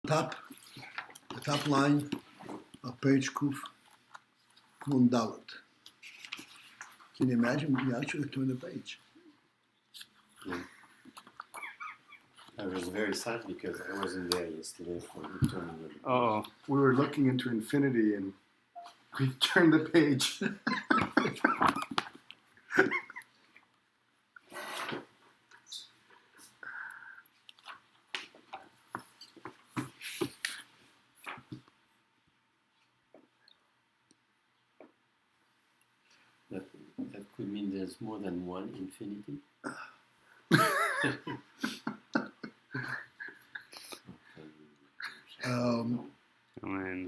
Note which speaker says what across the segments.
Speaker 1: the top line of page Kuf Nun Dalet. Can you imagine? You actually turn the page.
Speaker 2: Yeah. I was very sad because I wasn't there yesterday for returning the page.
Speaker 3: Oh, we were looking into infinity and we turned the page.
Speaker 2: That could mean there's more than one infinity.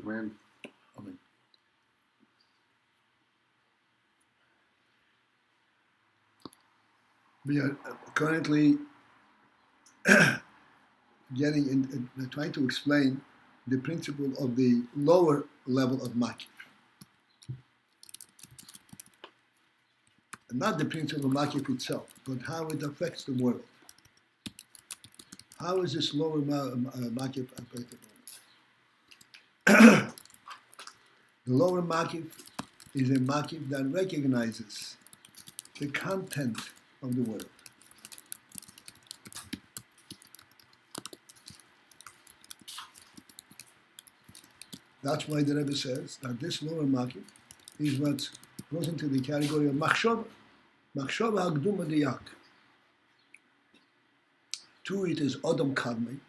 Speaker 3: When?
Speaker 1: We are currently trying to explain the principle of the lower level of makif. And not the principle of makif itself, but how it affects the world. How is this lower makif affecting the world? The lower makif is a makif that recognizes the content of the world. That's why the Rebbe says that this lower makif is what goes into the category of machshava. Machshava hagduma diyak. Two, it is Adam Kadmon.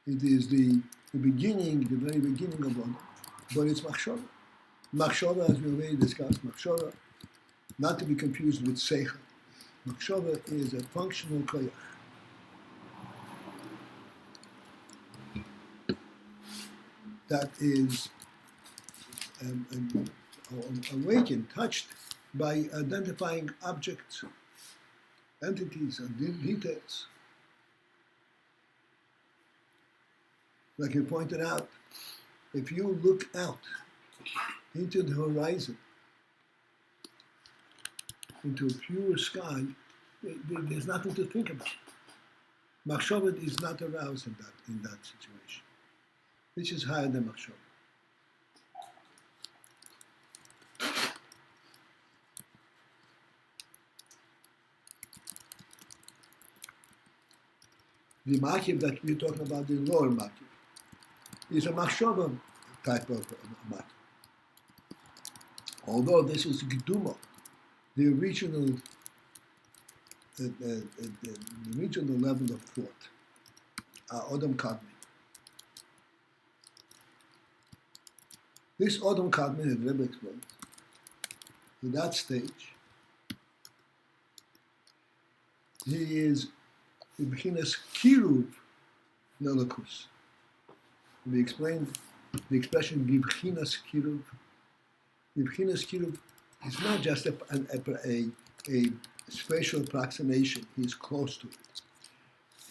Speaker 1: It is the beginning, the very beginning of Adam. But it's machshava. Machshava, as we already discussed, machshava, not to be confused with seichel. Machshava is a functional koyach. That is awakened, touched by identifying objects, entities, and details. Like you pointed out, if you look out into the horizon, into a pure sky, there's nothing to think about. Machshava is not aroused in that situation. Which is higher than machshava. The makif that we're talking about, the lower makif, is a machshava type of makif. Although this is geduma, the original level of thought, Adam Kadmon. This Adam Kadmon, as Rebbe explained, in that stage, he is b'chinas kiruv lelakus. We explained the expression b'chinas kiruv. B'chinas kiruv is not just a spatial approximation. He is close to it.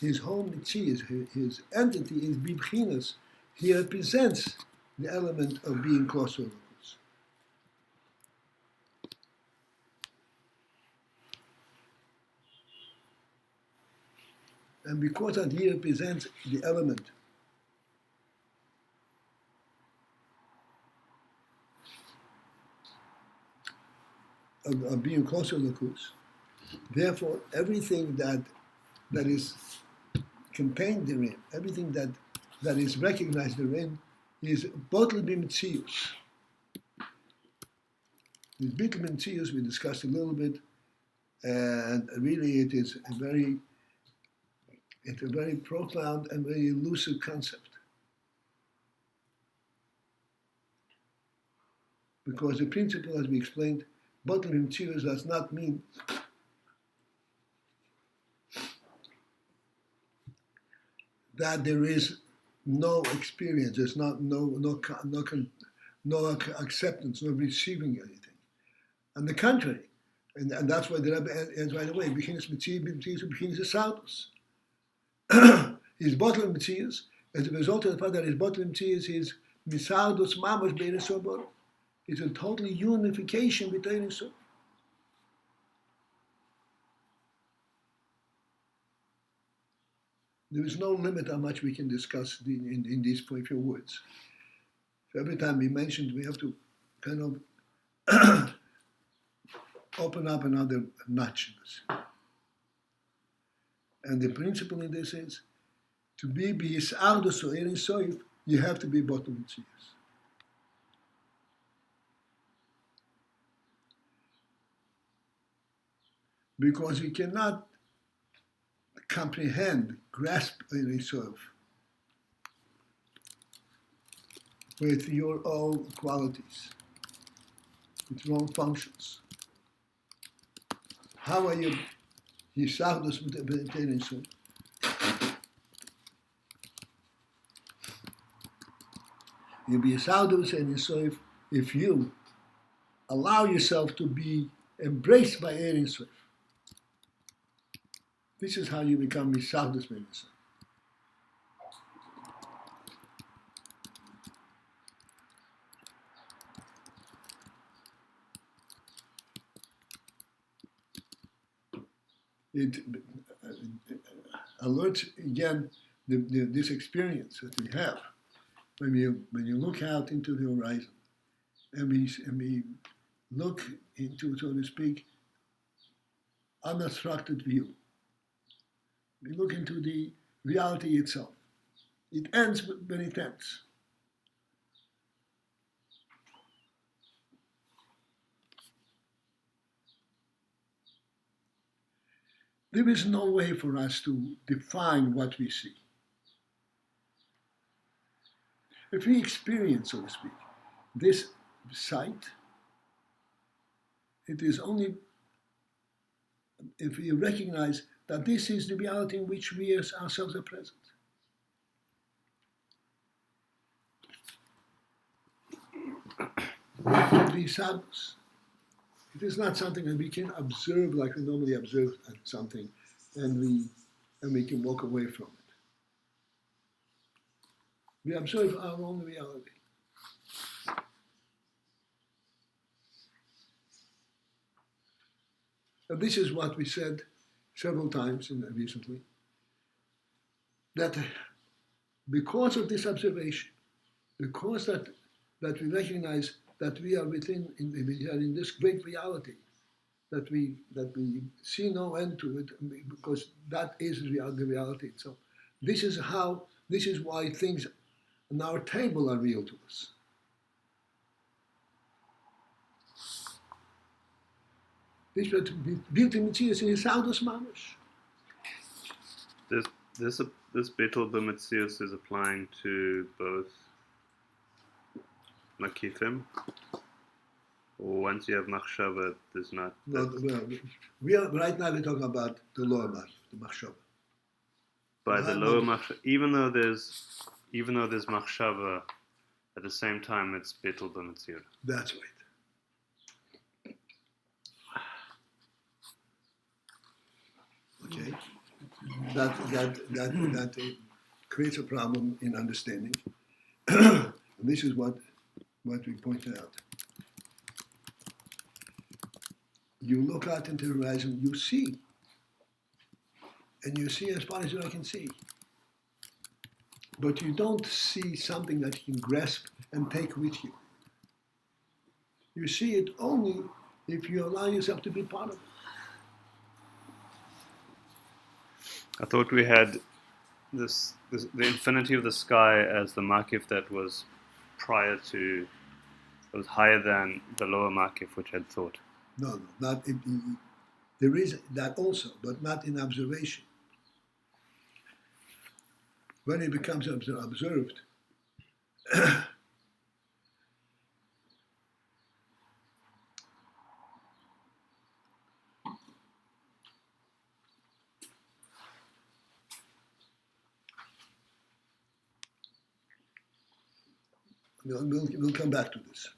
Speaker 1: His whole mitzias, his entity is b'chinas. He represents the element of being close to Elokus. And because that he represents the element of being close to Elokus, therefore everything that is contained therein, everything that is recognized therein, is bottle b'mitzius. This bittul b'mitzius we discussed a little bit, and really it is a very profound and very elusive concept. Because the principle, as we explained, bottle b'mitzius does not mean that there is no experience, there's no acceptance, no receiving anything. On the contrary, and that's why the Rebbe ends right away, b'chinas mitzias, b'chinas esaudus. His bottle of mitzias, as a result of the fact that his bottle of mitzias is misaudus mamash b'eres sobor. It's a total unification with Eres Sof. There is no limit how much we can discuss in these few words. So every time we mentioned, we have to kind of open up another notch. And the principle in this is, to be B'Yisardus or Ein Sof, you have to be bottom Metzius. Because you cannot comprehend, grasp Ein Sof with your own qualities, with your own functions. How are you Yisardus with Ein Sof? You'll be Yisardus Ein Sof if you allow yourself to be embraced by Ein Sof. This is how you become Yisardus Ein Sof. It alerts again this experience that we have when you look out into the horizon and we look into, so to speak, unobstructed view. We look into the reality itself. It ends when it ends. There is no way for us to define what we see. If we experience, so to speak, this sight, it is only if we recognize that this is the reality in which we as ourselves are present. It is not something that we can observe like we normally observe something, and we can walk away from it. We observe our own reality. And this is what we said several times recently, that because of this observation, because that we recognize that we are we are in this great reality, that we see no end to it, because that is the reality itself. This is why things on our table are real to us. This beauty Metzius in Yisardus Mamash.
Speaker 4: This Betel B'Metzius is applying to both Makifim, or once you have Machshava, there's not.
Speaker 1: No, we are right now we're talking about the lower Mach, the Machshava.
Speaker 4: By the lower Machshava, even though there's Machshava, at the same time it's Betel B'Metzius.
Speaker 1: That's right. Okay, that creates a problem in understanding. And this is what we pointed out. You look out into the horizon, you see, and you see as far as I can see. But you don't see something that you can grasp and take with you. You see it only if you allow yourself to be part of it.
Speaker 4: I thought we had the infinity of the sky as the makif that was prior to, it was higher than the lower makif which had thought.
Speaker 1: No, not there is that also, but not in observation. When it becomes observed, we'll come back to this.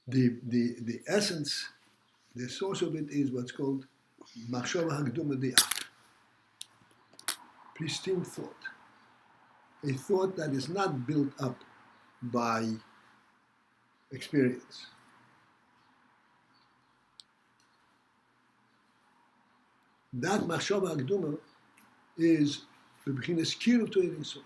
Speaker 1: The essence, the source of it is what's called machshava hakduma de'at, pristine thought, a thought that is not built up by experience. That machshava akduma is the beginning kiruv to Ein Sof.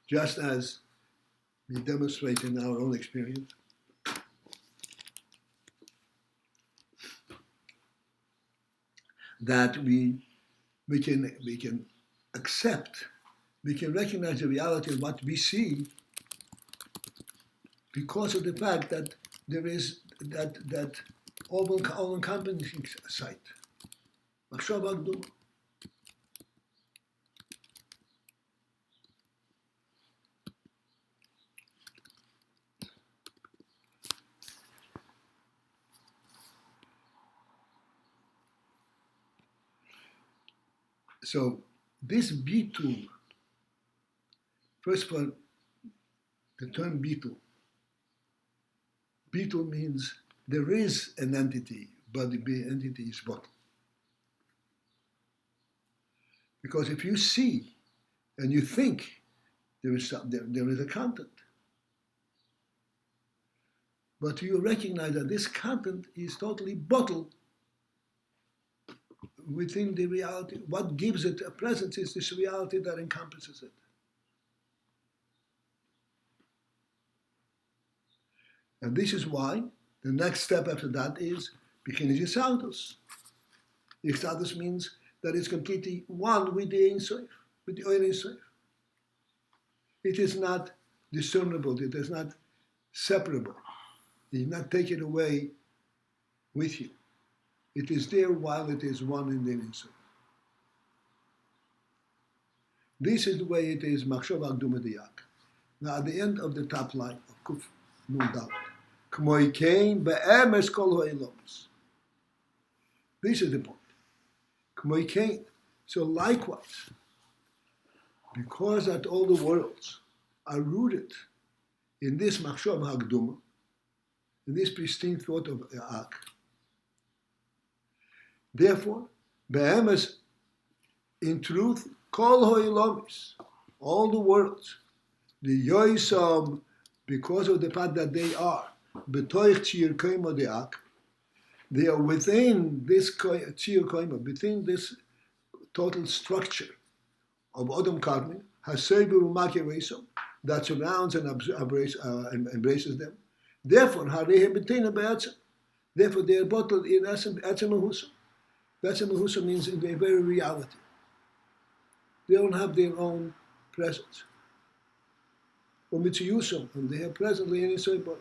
Speaker 1: Just as we demonstrate in our own experience, that we can accept, we can recognize the reality of what we see because of the fact that there is that all-encompassing sight. Machshava akduma. So this bitul, first of all, the term bitul means there is an entity, but the entity is bottle. Because if you see and you think there is a content, but you recognize that this content is totally bottled within the reality. What gives it a presence is this reality that encompasses it. And this is why the next step after that is beginning Yisautos. Yisautos means that it's completely one with the Ein Sof, with the Ein Sof. It is not discernible, it is not separable. You not take it away with you. It is there while it is one in the Ein Sof. This is the way it is machshava akduma diyak. Now at the end of the top line of Kuf Nun Dalet, K'moi kein be'emes kol ha'elomus. This is the point. K'moi kein. So likewise, because that all the worlds are rooted in this machshava akduma, in this pristine thought of Ak, therefore, be'emes, in truth, kol ha'elomus, all the worlds, the yoisam, because of the fact that they are betoich tzir koima de'ak, they are within this tzir koima, within this total structure of Adam Kadmon, hasebu u'makir reisom, that surrounds and embraces them. Therefore, harehe b'teina be'atzem. Therefore, they are bottled in etzem mahusam. Etzem mahusam means in their very reality. They don't have their own presence. Or mitziyusam, and they are presently in inside body.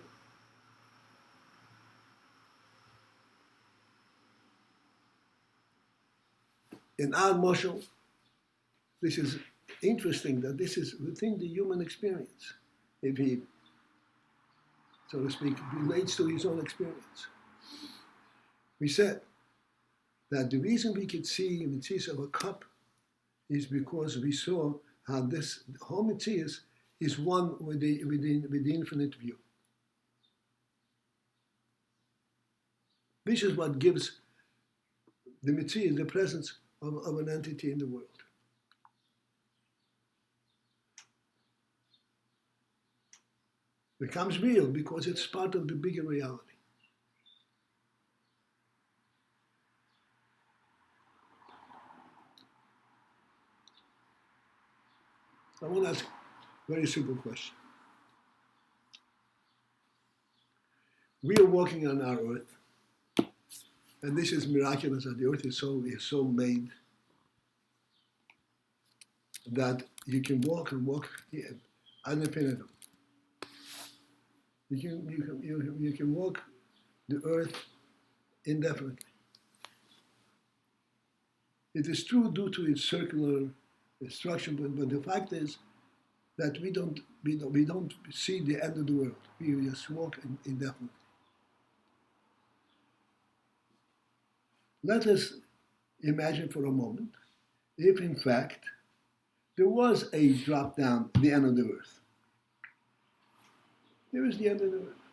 Speaker 1: In our moshel, this is interesting that this is within the human experience. If he, so to speak, relates to his own experience. We said that the reason we could see Mitzvahs of a cup is because we saw how this whole Mitzvahs is one with the infinite view. This is what gives the Mitzvah the presence of an entity in the world. It becomes real because it's part of the bigger reality. I want to ask a very simple question. We are walking on our earth, and this is miraculous that the earth is so made that you can walk and walk here ad infinitum. You can walk the earth indefinitely. It is true due to its circular structure, but the fact is that we don't see the end of the world. We just walk indefinitely. Let us imagine for a moment if in fact there was a drop down the end of the earth. There is the end of the earth.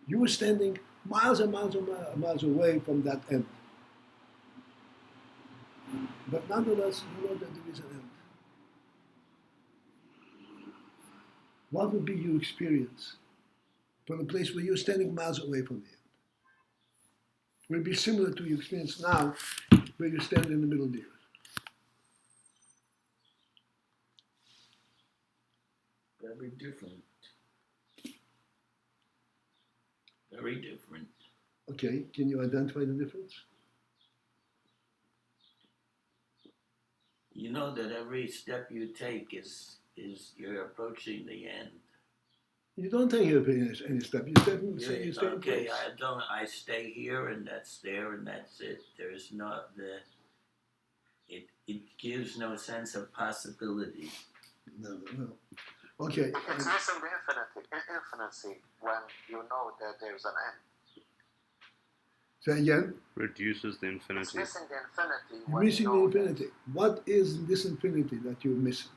Speaker 1: You were standing miles and miles and miles away from that end. But nonetheless, you know that there is an end. What would be your experience from the place where you're standing miles away from the end. It will be similar to your experience now, where you stand in the middle of the earth.
Speaker 5: Very different. Very different.
Speaker 1: Okay, can you identify the difference?
Speaker 5: You know that every step you take is you're approaching the end.
Speaker 1: You don't take any step. You step in
Speaker 5: Yeah,
Speaker 1: stay in
Speaker 5: okay,
Speaker 1: place.
Speaker 5: I stay here and that's there and that's it. There's not it gives no sense of possibility.
Speaker 1: No. Okay.
Speaker 6: It's missing the infinity when you know that there's an end.
Speaker 1: Say again.
Speaker 4: Reduces the
Speaker 6: It's
Speaker 4: infinity.
Speaker 6: missing the infinity
Speaker 1: You're
Speaker 6: when
Speaker 1: missing
Speaker 6: you
Speaker 1: the
Speaker 6: know
Speaker 1: infinity. What is this infinity that you're missing?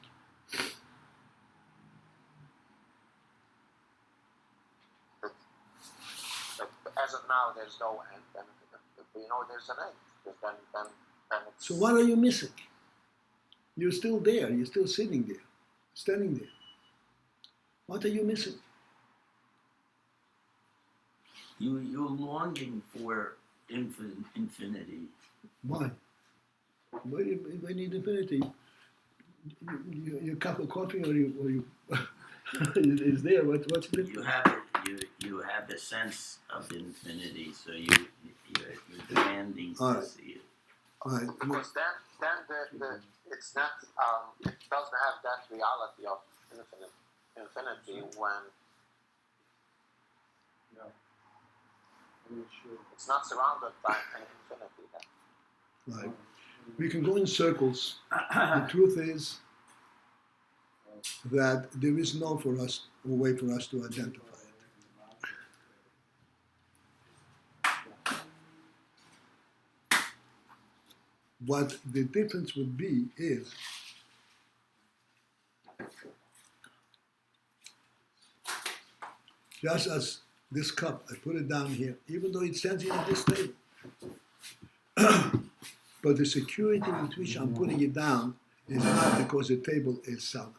Speaker 6: that as of now there's no end, and if we know there's an end, because then it's...
Speaker 1: So what are you missing? You're still there. You're still sitting there, standing there. What are you missing?
Speaker 5: You're longing for infinity.
Speaker 1: Why? Why do you need infinity? Your cup of coffee or you is there. What's the difference?
Speaker 5: You have a sense of infinity, so you're demanding
Speaker 1: All
Speaker 5: to
Speaker 1: right.
Speaker 5: see it.
Speaker 1: All right.
Speaker 6: Because then the it's not it doesn't have that reality of infinity when it's not surrounded by an infinity then.
Speaker 1: Right. We can go in circles. The truth is that there is no way for us to identify it. What the difference would be is just as this cup, I put it down here, even though it stands here at this table. But the security with which I'm putting it down is not because the table is solid,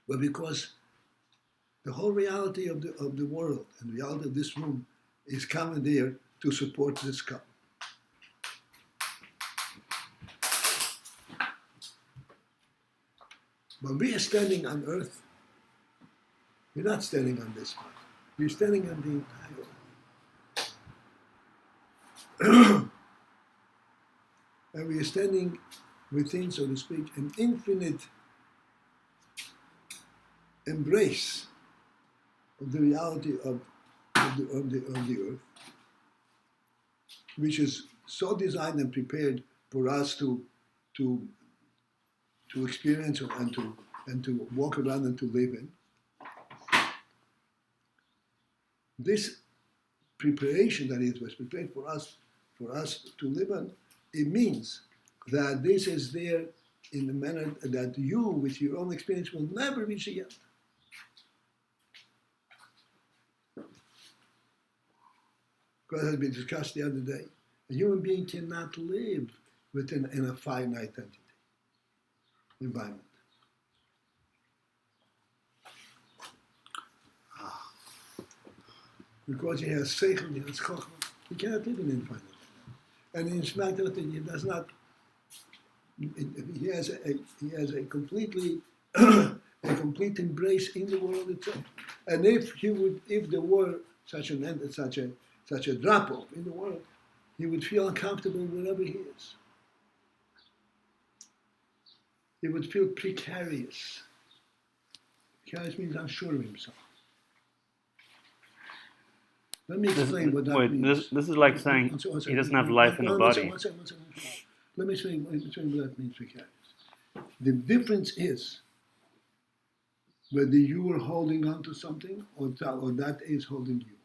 Speaker 1: but because the whole reality of the world and the reality of this room is coming there to support this cup. When we are standing on earth, we're not standing on this part. We're standing on the entire earth. And we are standing within, so to speak, an infinite embrace of the reality of the earth, which is so designed and prepared for us to experience and to walk around and to live in. This preparation that it was prepared for us to live in, it means that this is there in the manner that you, with your own experience, will never reach the end. Because as we discussed the other day, a human being cannot live in a finite entity environment. Because he has seichel, he has chokhmah, he cannot live in infinite. And in fact, he does not. He has a completely a complete embrace in the world itself. And if there were such a drop off in the world, he would feel uncomfortable wherever he is. He would feel precarious. Precarious means unsure of himself. Let me explain what that means.
Speaker 4: This is like saying he doesn't have life in a body.
Speaker 1: One second. Let me explain what that means, precarious. The difference is whether you are holding on to something or that is holding you.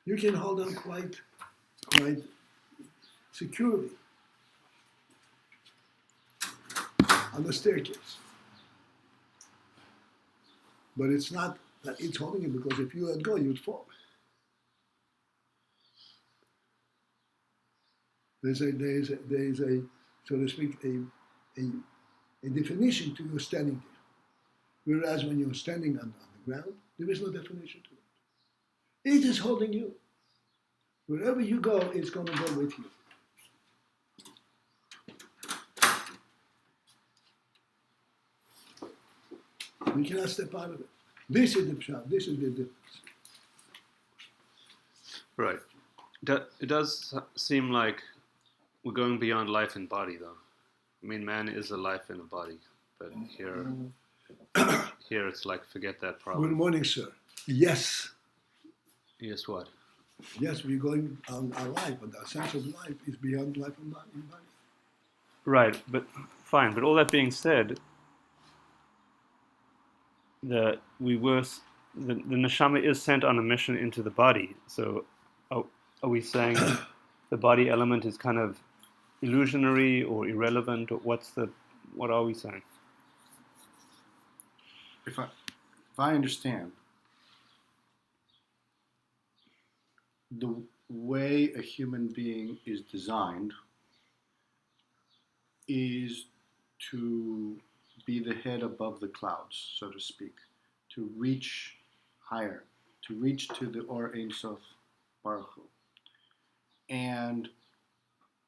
Speaker 1: You can hold on quite securely on the staircase. But it's not that it's holding you, because if you let go, you'd fall. There's a so to speak, a definition to your standing there. Whereas when you're standing on the ground, there is no definition to it. It is holding you. Wherever you go, it's going to go with you. We cannot step out of it. This is the pshat. This is the difference.
Speaker 4: Right. It does seem like we're going beyond life and body, though. I mean, man is a life in a body, but here it's like forget that
Speaker 1: Good
Speaker 4: problem.
Speaker 1: morning, sir. Yes.
Speaker 4: Yes, what?
Speaker 1: Yes, we're going on our life, but the sense of life is beyond life and body.
Speaker 4: Right, but fine. But all that being said, the neshama is sent on a mission into the body. So, are we saying the body element is kind of illusionary or irrelevant, or what are we saying?
Speaker 3: If I understand, the way a human being is designed is to be the head above the clouds, so to speak, to reach higher, to reach to the Or Ein Sof Baruch Hu. And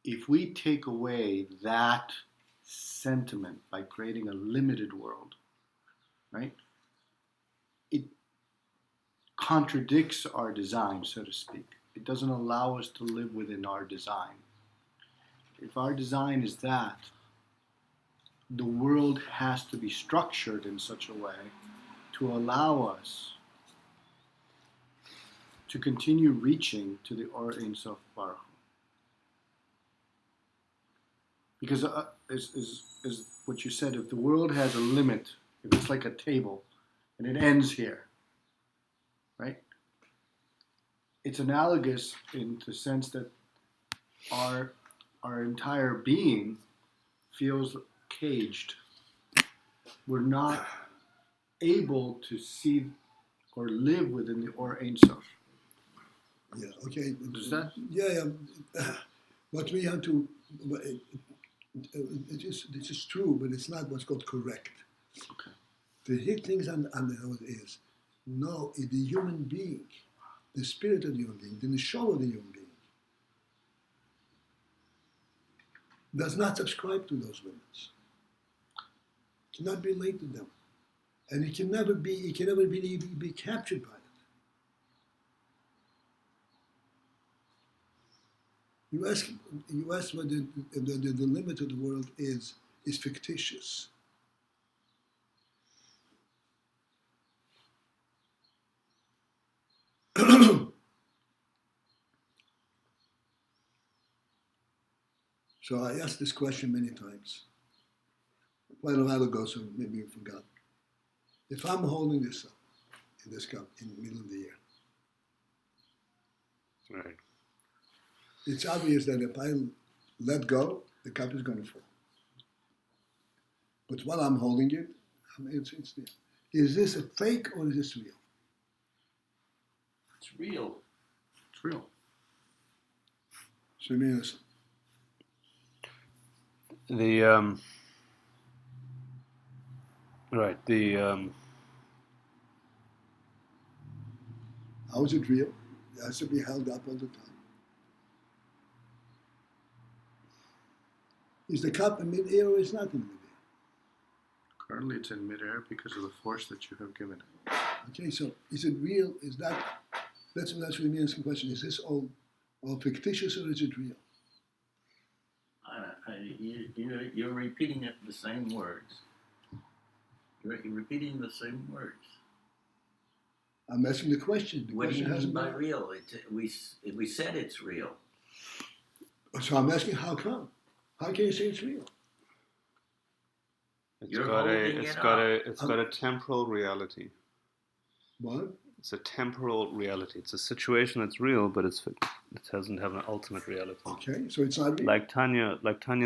Speaker 3: if we take away that sentiment by creating a limited world, right, it contradicts our design, so to speak. It doesn't allow us to live within our design. If our design is that, the world has to be structured in such a way to allow us to continue reaching to the Or Ein Sof Baruch Hu. Because as what you said, if the world has a limit, if it's like a table and it ends here, right? It's analogous in the sense that our entire being feels caged. We're not able to see or live within the Or Ein Sof.
Speaker 1: Yeah, okay.
Speaker 3: Is that?
Speaker 1: Yeah. What we have to, this is true, but it's not what's called correct.
Speaker 3: Okay.
Speaker 1: The hit things on the nose is, no, the human being, the spirit of the human being, the neshama of the human being, does not subscribe to those limits. Cannot relate to them. And it can never be captured by it. You ask what the limit of the world is fictitious. So I asked this question many times. Quite a while ago, so maybe you forgot. If I'm holding this up in this cup in the middle of the year,
Speaker 4: Right.
Speaker 1: it's obvious that if I let go, the cup is going to fall. But while I'm holding it, it's there. Is this a fake or is this real?
Speaker 5: It's real.
Speaker 3: It's real.
Speaker 1: So means how is it real? It has to be held up all the time. Is the cup in mid-air or is not in mid-air?
Speaker 3: Currently it's in midair because of the force that you have given it.
Speaker 1: Okay, so is it real? Is that that's what me asking the question. Is this all fictitious or is it real?
Speaker 5: You're repeating it the same words. You're repeating the same words.
Speaker 1: I'm asking the question. The
Speaker 5: What do you
Speaker 1: question
Speaker 5: mean
Speaker 1: hasn't
Speaker 5: by
Speaker 1: been.
Speaker 5: real? We said it's real.
Speaker 1: So I'm asking how come? How can you say it's real?
Speaker 4: It's got a temporal reality.
Speaker 1: What?
Speaker 4: It's a temporal reality. It's a situation that's real, but it doesn't have an ultimate reality.
Speaker 1: Okay, so it's not real.
Speaker 4: Like Tanya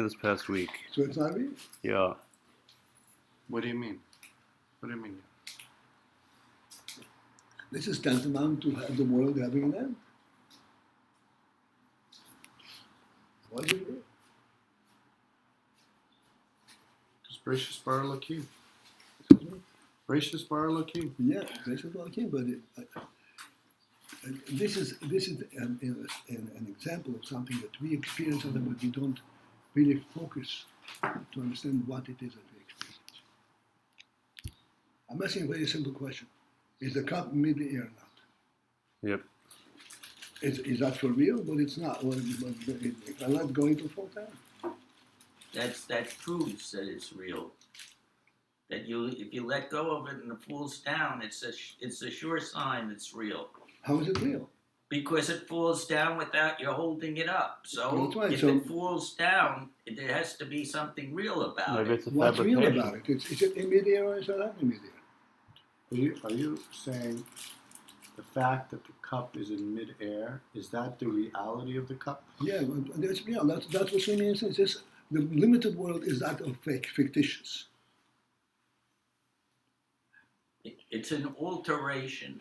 Speaker 4: this past week.
Speaker 1: So it's not real.
Speaker 4: Yeah.
Speaker 3: What do you mean? What do you mean?
Speaker 1: This is tantamount to the world having an end. Why is it real?
Speaker 3: Gracious Bar Lakim. Gracious Bar Lakim.
Speaker 1: Yeah, this is okay, but this is an example of something that we experience, and but we don't really focus to understand what it is that we experience. I'm asking a very simple question: is the cup mid-air or not?
Speaker 4: Yep.
Speaker 1: Is that for real? But it's not. Well, it's not going to fall down.
Speaker 5: That proves that it's real. That if you let go of it and it falls down, it's a sure sign it's real.
Speaker 1: How is it real?
Speaker 5: Because it falls down without you holding it up. So
Speaker 1: That's right,
Speaker 5: if
Speaker 1: so-
Speaker 5: it falls down, there has to be something real about
Speaker 4: Maybe
Speaker 5: it.
Speaker 4: it's a
Speaker 1: What's real
Speaker 4: fabrication.
Speaker 1: about it? Is it in mid-air or is it not in mid-air?
Speaker 3: Are you saying the fact that the cup is in mid-air, is that the reality of the cup?
Speaker 1: Yeah, well, that's real. That's what Sweeney says. The limited world is that of fictitious.
Speaker 5: It's an alteration.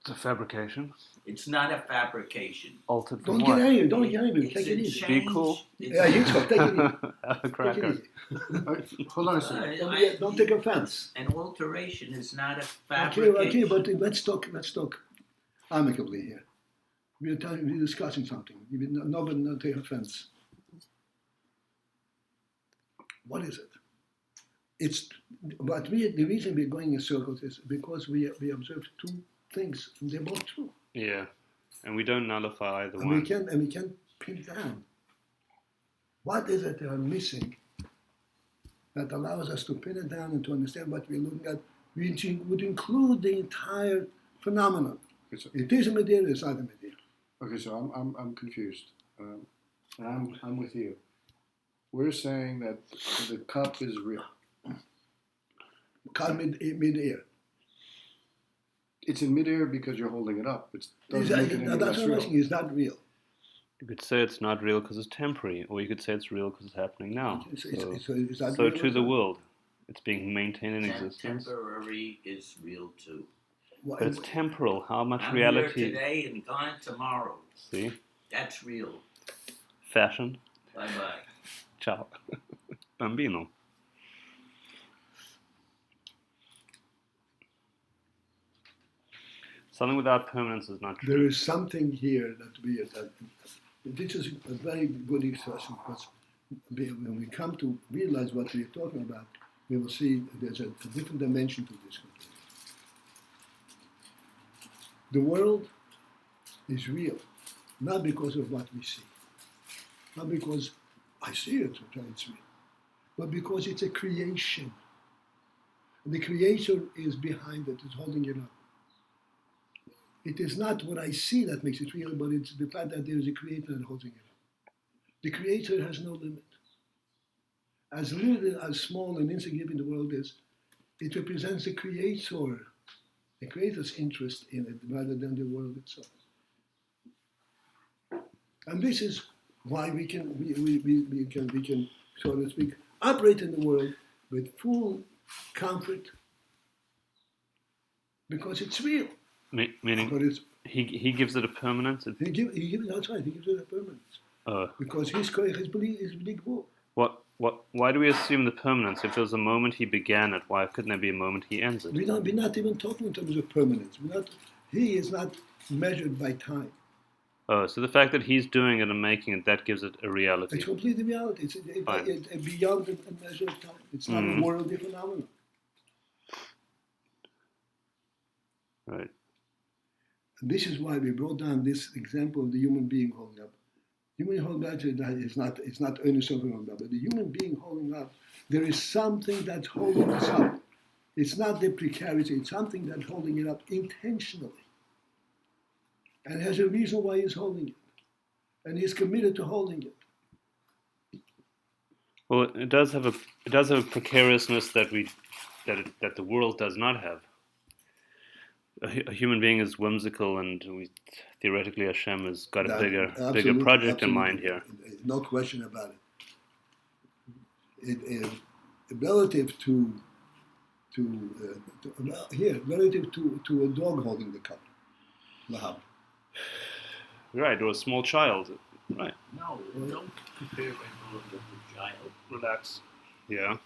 Speaker 4: It's a fabrication.
Speaker 5: It's not a fabrication.
Speaker 4: Altered
Speaker 1: Don't
Speaker 4: from
Speaker 1: get
Speaker 4: what?
Speaker 1: angry. Don't get angry.
Speaker 5: It's
Speaker 1: Take
Speaker 5: a
Speaker 1: it easy.
Speaker 5: change.
Speaker 4: Be cool.
Speaker 1: Yeah, you so take it easy.
Speaker 4: Have a
Speaker 1: Take it
Speaker 4: cracker.
Speaker 1: easy.
Speaker 3: Hold on a second.
Speaker 1: Don't take offense.
Speaker 5: An alteration is not a
Speaker 1: Okay,
Speaker 5: fabrication.
Speaker 1: but let's talk amicably here. We're discussing something. Nobody not take offense. What is it? The reason we're going in circles is because we observe two things, and they're both true.
Speaker 4: Yeah. And we don't nullify either
Speaker 1: And
Speaker 4: one.
Speaker 1: we can pin down. What is it that are missing that allows us to pin it down and to understand what we're looking at, which would include the entire phenomenon. It is a material, it's not a material.
Speaker 3: Okay, so I'm confused, and I'm with you. We're saying that the cup is real.
Speaker 1: Called mid-air.
Speaker 3: It's in midair because you're holding it up. It doesn't make it any
Speaker 1: That's
Speaker 3: less
Speaker 1: what I'm
Speaker 3: real.
Speaker 1: asking, is that real?
Speaker 4: You could say it's not real because it's temporary, or you could say it's real because it's happening now.
Speaker 1: Is
Speaker 4: So,
Speaker 1: that
Speaker 4: so
Speaker 1: real
Speaker 4: to
Speaker 1: or
Speaker 4: the
Speaker 1: not?
Speaker 4: world, it's being maintained in existence.
Speaker 5: Temporary is real too.
Speaker 1: Why-
Speaker 4: But it's temporal. How much
Speaker 5: I'm
Speaker 4: reality?
Speaker 5: here today and gone tomorrow.
Speaker 4: See,
Speaker 5: That's real.
Speaker 4: fashion.
Speaker 5: Bye bye.
Speaker 4: Ciao, bambino. Something without permanence is not true.
Speaker 1: There is something here that this is a very good discussion because when we come to realize what we're talking about, we will see there's a different dimension to this. The world is real, not because of what we see, not because I see it, it's real, but because it's a creation. And the creator is behind it, is holding it up. It is not what I see that makes it real, but it's the fact that there is a creator that holding it up. The creator has no limit. As little, as small and insignificant the world is, it represents the creator's interest in it rather than the world itself. And this is why we can, so to speak, operate in the world with full comfort because it's real.
Speaker 4: Meaning,
Speaker 1: But it's,
Speaker 4: he gives it a permanence.
Speaker 1: that's right, he gives it a permanence. Because his belief is big war.
Speaker 4: Why do we assume the permanence? If there's a moment he began it, why couldn't there be a moment he ends it?
Speaker 1: We're not even talking in terms of permanence. He is not measured by time.
Speaker 4: So the fact that he's doing it and making it, that gives it a reality.
Speaker 1: It's completely reality. It's beyond the measure of time. It's not a worldly phenomenon.
Speaker 4: Right.
Speaker 1: And this is why we brought down this example of the human being holding up. Human holding up it's not only something holding up, but the human being holding up, there is something that's holding us up. It's not the precarity, it's something that's holding it up intentionally. And has a reason why he's holding it. And he's committed to holding it.
Speaker 4: Well, it does have a precariousness that the world does not have. A human being is whimsical, and theoretically Hashem has got a bigger project in mind here.
Speaker 1: No question about it. Relative to a dog holding the cup, lahab.
Speaker 4: Right, or a small child. Right.
Speaker 5: No, don't compare Rainbow with a child.
Speaker 4: Relax. Yeah.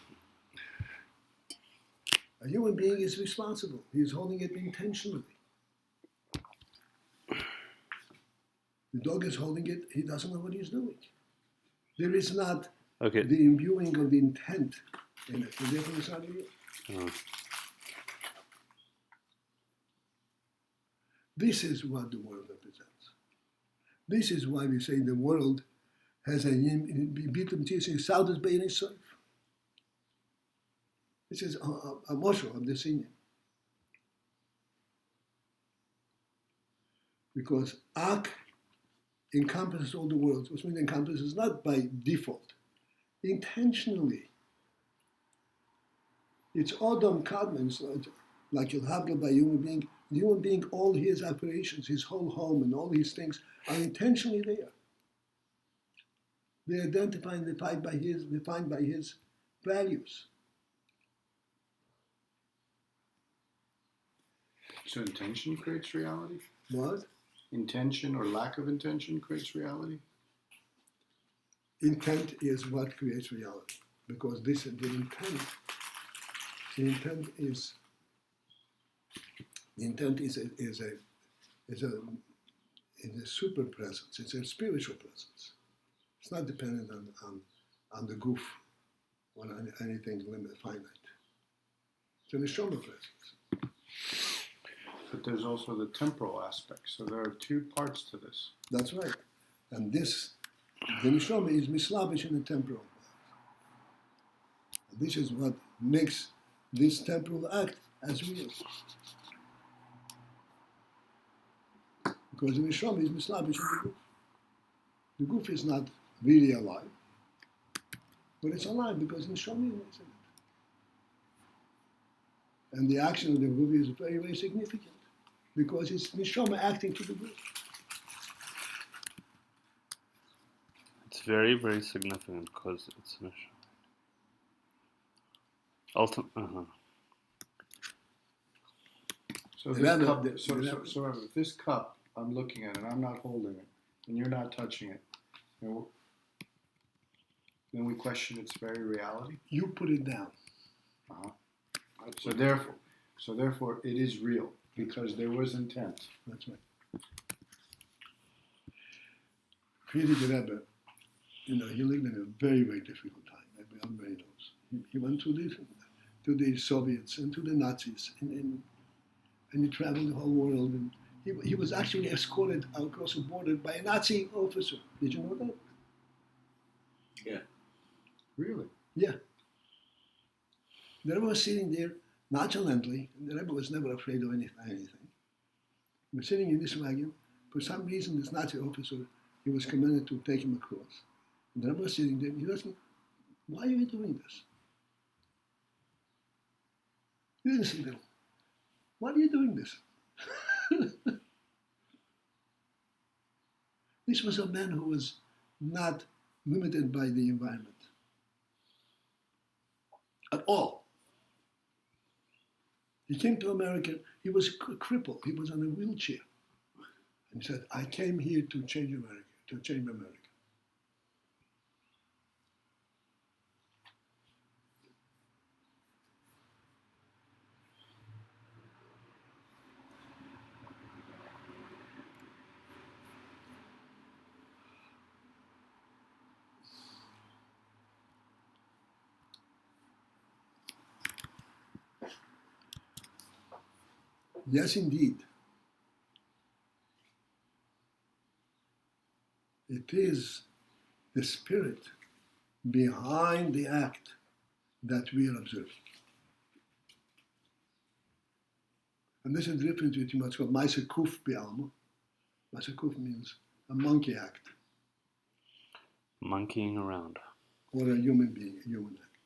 Speaker 1: A human being is responsible. He's holding it intentionally. The dog is holding it, he doesn't know what he's doing. There is not
Speaker 4: Okay.
Speaker 1: the imbuing of the intent in it, and therefore it's not real.
Speaker 4: Oh.
Speaker 1: This is what the world represents. This is why we say the world has a bitum tising Saudis Bayin Soif. This is a moshe of the senior. Because Ak encompasses all the worlds, which means encompasses not by default, intentionally. It's Adam kadmon, like you'll have by human being. The human being, all his operations, his whole home and all his things are intentionally there. They're identified, defined by his values.
Speaker 3: So intention creates reality?
Speaker 1: What?
Speaker 3: Intention or lack of intention creates reality?
Speaker 1: Intent is what creates reality. Because the intent is a super presence. It's a spiritual presence. It's not dependent on the goof or on anything finite. It's an neshama presence.
Speaker 3: But there's also the temporal aspect. So there are two parts to this.
Speaker 1: That's right. And the neshama is mislavish in the temporal. And this is what makes this temporal act as real. Because the neshama is mislavish in the goof. The goof is not really alive, but it's alive because the neshama is in it. And the action of the goof is very, very significant because it's neshama acting to the goof.
Speaker 4: It's very, very significant because it's an issue.
Speaker 3: So this cup, so this cup, I'm looking at it, I'm not holding it, and you're not touching it. Then we question its very reality.
Speaker 1: You put it down.
Speaker 3: So therefore, it is real because there was intent.
Speaker 1: That's right. Friedrich Rebbe, he lived in a very, very difficult time. Everybody knows. He went to the Soviets and to the Nazis, and he traveled the whole world. And he was actually escorted across the border by a Nazi officer. Did you know that?
Speaker 5: Yeah.
Speaker 3: Really?
Speaker 1: Yeah. The Rebbe was sitting there nonchalantly, and the Rebbe was never afraid of anything. He was sitting in this wagon. For some reason, this Nazi officer, he was commanded to take him across. And the Rebbe was sitting there, and he was asking, why are you doing this? He didn't sit there. Why are you doing this? This was a man who was not limited by the environment at all. He came to America, he was crippled, he was on a wheelchair. And he said, I came here to change America, to change America. Yes, indeed. It is the spirit behind the act that we are observing. And this is the difference between what's called Maisa Kuf Be'alma. Maisa Kuf means a monkey act.
Speaker 4: Monkeying around.
Speaker 1: Or a human being, a human act.